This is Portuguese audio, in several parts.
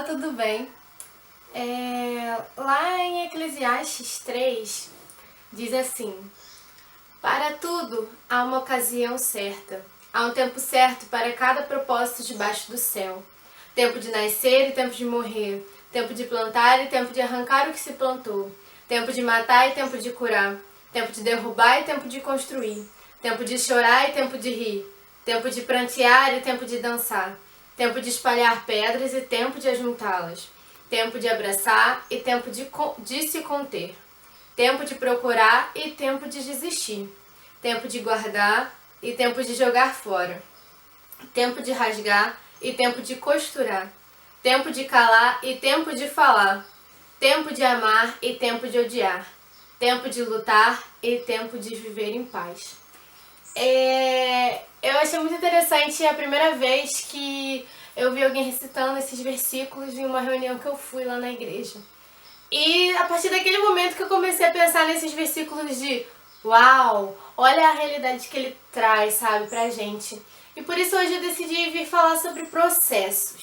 Olá, tudo bem? Lá em Eclesiastes 3, diz assim: Para tudo há uma ocasião certa, há um tempo certo para cada propósito debaixo do céu. Tempo de nascer e tempo de morrer, tempo de plantar e tempo de arrancar o que se plantou, tempo de matar e tempo de curar, tempo de derrubar e tempo de construir, tempo de chorar e tempo de rir, tempo de prantear e tempo de dançar, tempo de espalhar pedras e tempo de ajuntá-las, tempo de abraçar e tempo de se conter, tempo de procurar e tempo de desistir, tempo de guardar e tempo de jogar fora, tempo de rasgar e tempo de costurar, tempo de calar e tempo de falar, tempo de amar e tempo de odiar, tempo de lutar e tempo de viver em paz. Eu achei muito interessante a primeira vez que eu vi alguém recitando esses versículos em uma reunião que eu fui lá na igreja. E a partir daquele momento que eu comecei a pensar nesses versículos de uau, olha a realidade que ele traz, sabe, pra gente. E por isso hoje eu decidi vir falar sobre processos,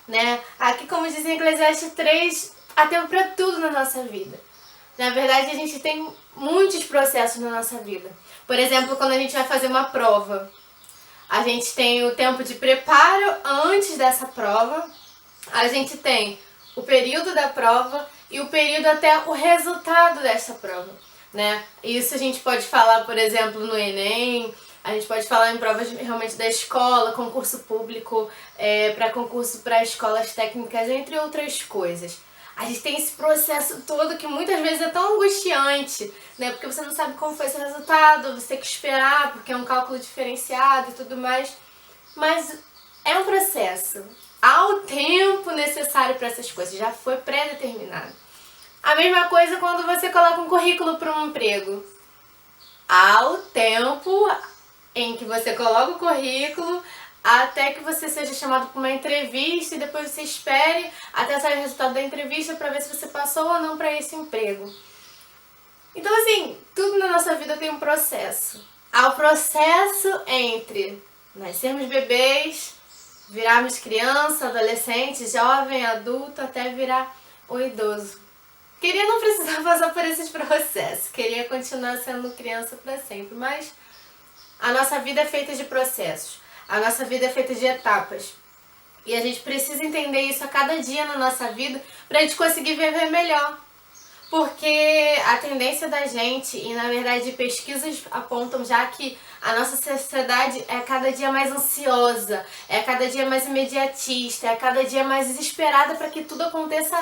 né? Aqui, como diz em Eclesiastes 3, há tempo pra tudo na nossa vida. Na verdade, a gente tem muitos processos na nossa vida. Por exemplo, quando a gente vai fazer uma prova, a gente tem o tempo de preparo antes dessa prova, a gente tem o período da prova e o período até o resultado dessa prova, né? Isso a gente pode falar, por exemplo, no Enem, a gente pode falar em provas realmente da escola, concurso público, para concurso para escolas técnicas, entre outras coisas. A gente tem esse processo todo que muitas vezes é tão angustiante, né? Porque você não sabe como foi esse resultado, você tem que esperar, porque é um cálculo diferenciado e tudo mais. Mas é um processo. Há o tempo necessário para essas coisas, já foi pré-determinado. A mesma coisa quando você coloca um currículo para um emprego. Há o tempo em que você coloca o currículo até que você seja chamado para uma entrevista e depois você espere até sair o resultado da entrevista para ver se você passou ou não para esse emprego. Então, assim, tudo na nossa vida tem um processo. Há o processo entre nascermos bebês, virarmos criança, adolescente, jovem, adulto, até virar o idoso. Queria não precisar passar por esses processos, queria continuar sendo criança para sempre, mas a nossa vida é feita de processos, a nossa vida é feita de etapas. E a gente precisa entender isso a cada dia na nossa vida para a gente conseguir viver melhor. Porque a tendência da gente, e na verdade pesquisas apontam já que a nossa sociedade é cada dia mais ansiosa, é cada dia mais imediatista, é cada dia mais desesperada para que tudo aconteça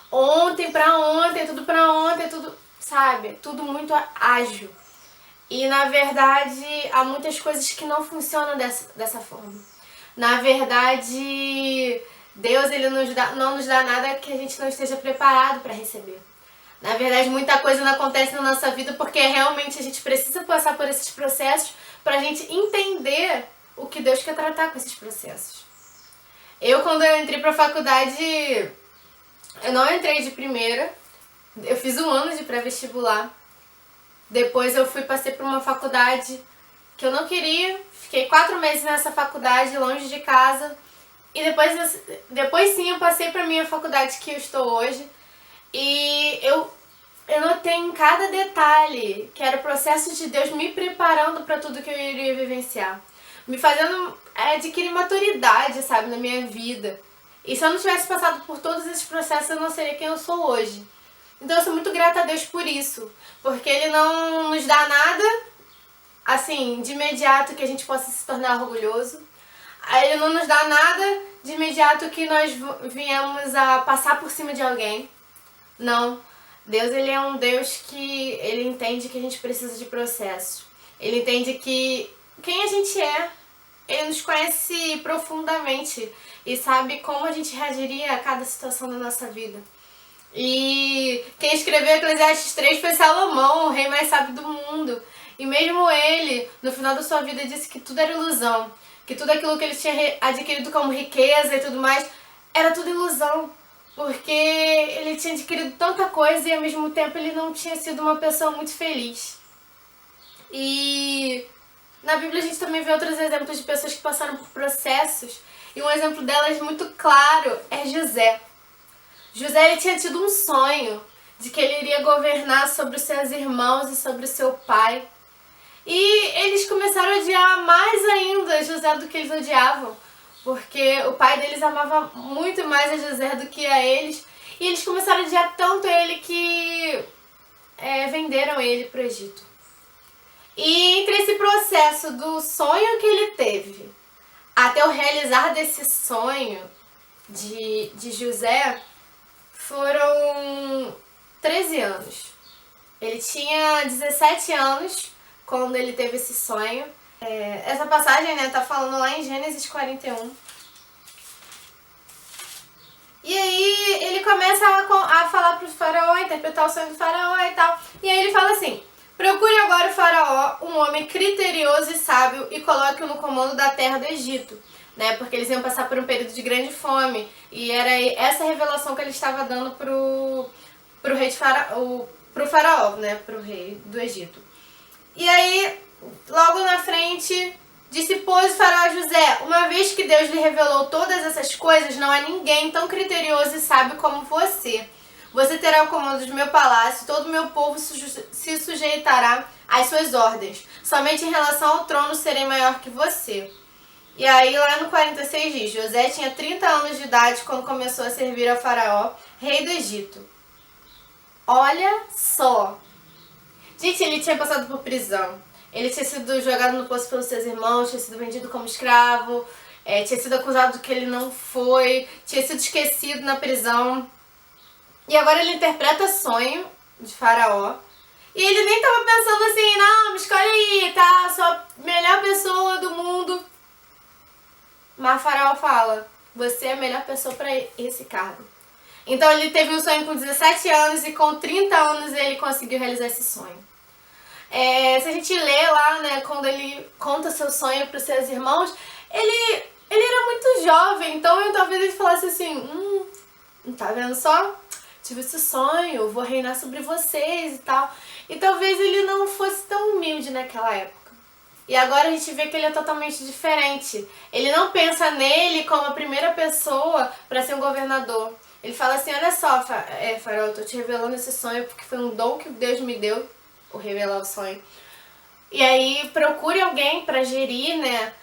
ontem, tudo, sabe? Tudo muito ágil. E na verdade há muitas coisas que não funcionam dessa forma. Na verdade, Deus ele não nos dá nada que a gente não esteja preparado para receber. Na verdade, muita coisa não acontece na nossa vida porque realmente a gente precisa passar por esses processos para a gente entender o que Deus quer tratar com esses processos. Quando eu entrei para a faculdade, eu não entrei de primeira, eu fiz um ano de pré-vestibular. Depois eu passei para uma faculdade que eu não queria, fiquei 4 meses nessa faculdade, longe de casa. E depois sim eu passei para a minha faculdade que eu estou hoje. E eu notei em cada detalhe que era o processo de Deus me preparando para tudo que eu iria vivenciar. Me fazendo adquirir maturidade, sabe, na minha vida. E se eu não tivesse passado por todos esses processos, eu não seria quem eu sou hoje. Então eu sou muito grata a Deus por isso. Porque Ele não nos dá nada, assim, de imediato que a gente possa se tornar orgulhoso. Ele não nos dá nada de imediato que nós viemos a passar por cima de alguém. Não. Deus ele é um Deus que ele entende que a gente precisa de processos. Ele entende que quem a gente é, ele nos conhece profundamente e sabe como a gente reagiria a cada situação da nossa vida. E quem escreveu Eclesiastes 3 foi Salomão, o rei mais sábio do mundo. E mesmo ele, no final da sua vida, disse que tudo era ilusão. Que tudo aquilo que ele tinha adquirido como riqueza e tudo mais, era tudo ilusão. Porque ele tinha adquirido tanta coisa e ao mesmo tempo ele não tinha sido uma pessoa muito feliz. E na Bíblia a gente também vê outros exemplos de pessoas que passaram por processos. E um exemplo delas muito claro é José. José ele tinha tido um sonho de que ele iria governar sobre os seus irmãos e sobre o seu pai. E eles começaram a odiar mais ainda José do que eles odiavam, porque o pai deles amava muito mais a José do que a eles. E eles começaram a odiar tanto ele que venderam ele para o Egito. E entre esse processo do sonho que ele teve até o realizar desse sonho de José, foram 13 anos. Ele tinha 17 anos quando ele teve esse sonho. Essa passagem, né, tá falando lá em Gênesis 41. E aí ele começa a falar pro faraó, interpretar o sonho do faraó e tal. E aí ele fala assim: procure agora o faraó, um homem criterioso e sábio, e coloque-o no comando da terra do Egito. Né, porque eles iam passar por um período de grande fome. E era essa revelação que ele estava dando pro rei de faraó, pro faraó, né, pro rei do Egito. E aí, logo na frente, disse, pois, o faraó José: uma vez que Deus lhe revelou todas essas coisas, não há ninguém tão criterioso e sábio como você. Você terá o comando do meu palácio, todo o meu povo se sujeitará às suas ordens. Somente em relação ao trono serei maior que você. E aí lá no 46 diz, José tinha 30 anos de idade quando começou a servir ao faraó, rei do Egito. Olha só. Gente, ele tinha passado por prisão. Ele tinha sido jogado no poço pelos seus irmãos, tinha sido vendido como escravo, tinha sido acusado de que ele não foi, tinha sido esquecido na prisão. E agora ele interpreta sonho de faraó. E ele nem tava pensando assim, não, me escolhe aí, tá? Sou a melhor pessoa do mundo. Mas o faraó fala, você é a melhor pessoa para esse cargo. Então ele teve um sonho com 17 anos e com 30 anos ele conseguiu realizar esse sonho. Se a gente lê lá, né, quando ele conta seu sonho para os seus irmãos, ele era muito jovem, então talvez ele falasse assim, tá vendo só? Tive esse sonho, vou reinar sobre vocês e tal. E talvez ele não fosse tão humilde naquela época. E agora a gente vê que ele é totalmente diferente. Ele não pensa nele como a primeira pessoa para ser um governador. Ele fala assim, olha só, faraó, eu tô te revelando esse sonho porque foi um dom que Deus me deu, o revelar o sonho. E aí procure alguém para gerir, né,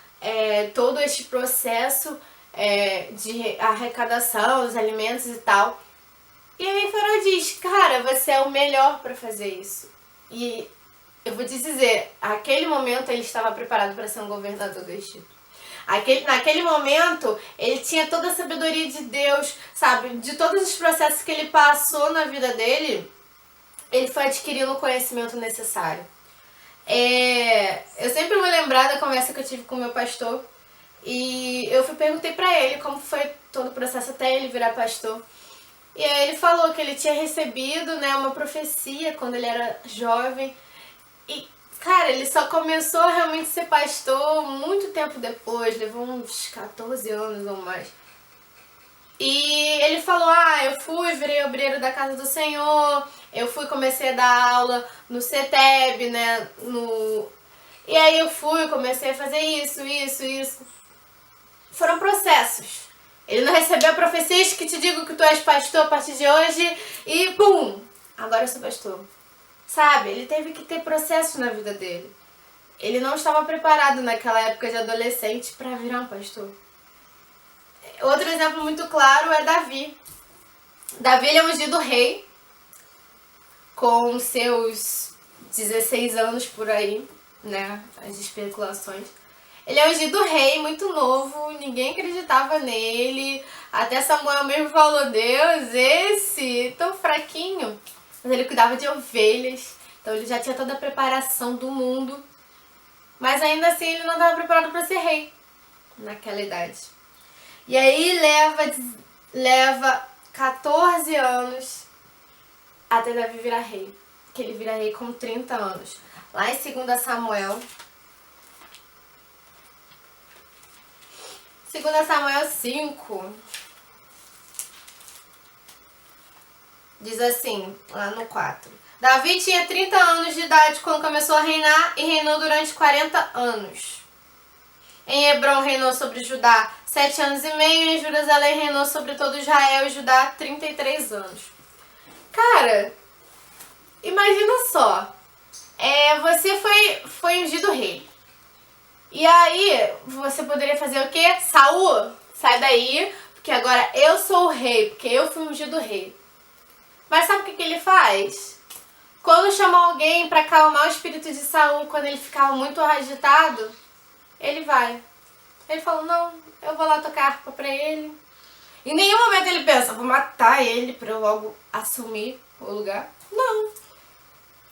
todo este processo de arrecadação dos alimentos e tal. E aí o faraó diz, cara, você é o melhor para fazer isso. E eu vou te dizer, naquele momento ele estava preparado para ser um governador do Egito. Naquele momento, ele tinha toda a sabedoria de Deus, sabe? De todos os processos que ele passou na vida dele, ele foi adquirindo o conhecimento necessário. Eu sempre vou lembrar da conversa que eu tive com o meu pastor, e eu perguntei pra ele como foi todo o processo até ele virar pastor. E aí ele falou que ele tinha recebido, né, uma profecia quando ele era jovem. E, cara, ele só começou a realmente ser pastor muito tempo depois, levou uns 14 anos ou mais. E ele falou, eu virei obreiro da casa do Senhor, comecei a dar aula no CETEB, né, e aí comecei a fazer isso. Foram processos. Ele não recebeu profecias que te digam que tu és pastor a partir de hoje e pum, agora eu sou pastor. Sabe, ele teve que ter processo na vida dele. Ele não estava preparado naquela época de adolescente para virar um pastor. Outro exemplo muito claro é Davi. Davi ele é ungido rei, com seus 16 anos por aí, né, as especulações. Ele é ungido rei, muito novo, ninguém acreditava nele. Até Samuel mesmo falou, Deus, esse tão fraquinho. Mas ele cuidava de ovelhas, então ele já tinha toda a preparação do mundo. Mas ainda assim ele não estava preparado para ser rei naquela idade. E aí leva 14 anos até Davi virar rei. Que ele vira rei com 30 anos. Lá em 2 Samuel. 2 Samuel 5. Diz assim, lá no 4. Davi tinha 30 anos de idade quando começou a reinar e reinou durante 40 anos. Em Hebrom reinou sobre Judá 7 anos e meio, e em Jerusalém reinou sobre todo Israel e Judá 33 anos. Cara, imagina só, você foi ungido rei. E aí, você poderia fazer o quê? Saul, sai daí, porque agora eu sou o rei, porque eu fui ungido rei. Mas sabe o que ele faz? Quando chamou alguém para acalmar o espírito de Saul, quando ele ficava muito agitado, ele vai. Ele falou, não, eu vou lá tocar harpa pra ele. Em nenhum momento ele pensa, vou matar ele pra eu logo assumir o lugar. Não.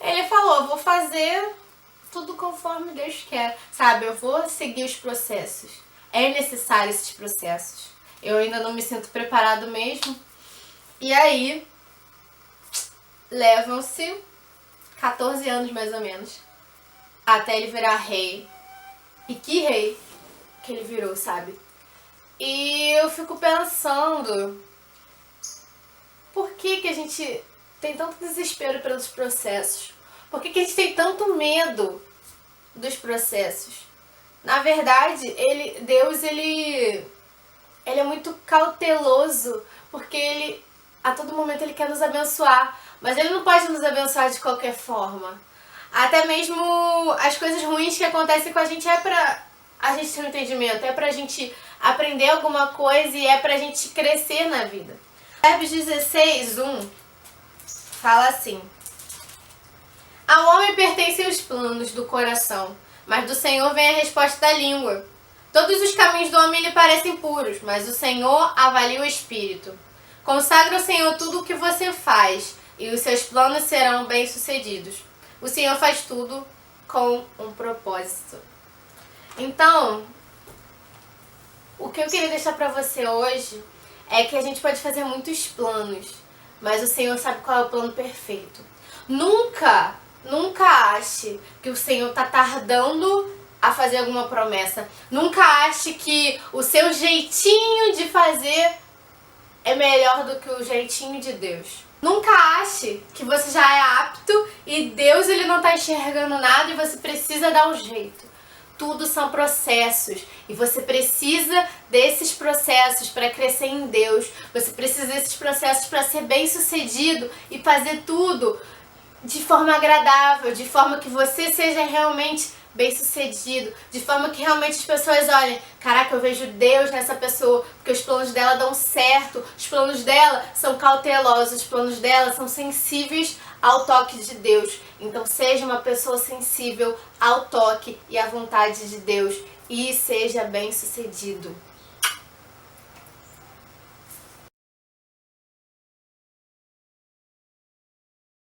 Ele falou, vou fazer tudo conforme Deus quer. Sabe, eu vou seguir os processos. É necessário esses processos. Eu ainda não me sinto preparado mesmo. E aí, levam-se 14 anos mais ou menos, até ele virar rei. E que rei que ele virou, sabe? E eu fico pensando, por que a gente tem tanto desespero pelos processos? Por que a gente tem tanto medo dos processos? Na verdade, Deus ele é muito cauteloso, porque a todo momento ele quer nos abençoar, mas ele não pode nos abençoar de qualquer forma. Até mesmo as coisas ruins que acontecem com a gente é pra a gente ter um entendimento, é pra gente aprender alguma coisa e é pra gente crescer na vida. Provérbios 16:1 fala assim: ao homem pertencem os planos do coração, mas do Senhor vem a resposta da língua. Todos os caminhos do homem lhe parecem puros, mas o Senhor avalia o espírito. Consagra ao Senhor tudo o que você faz, e os seus planos serão bem-sucedidos. O Senhor faz tudo com um propósito. Então, o que eu queria deixar pra você hoje é que a gente pode fazer muitos planos, mas o Senhor sabe qual é o plano perfeito. Nunca ache que o Senhor tá tardando a fazer alguma promessa. Nunca ache que o seu jeitinho de fazer é melhor do que o jeitinho de Deus. Nunca ache que você já é apto e Deus ele não tá enxergando nada e você precisa dar um jeito. Tudo são processos e você precisa desses processos para crescer em Deus. Você precisa desses processos para ser bem-sucedido e fazer tudo de forma agradável, de forma que você seja realmente bem-sucedido, de forma que realmente as pessoas olhem, caraca, eu vejo Deus nessa pessoa, porque os planos dela dão certo, os planos dela são cautelosos, os planos dela são sensíveis ao toque de Deus. Então seja uma pessoa sensível ao toque e à vontade de Deus e seja bem-sucedido.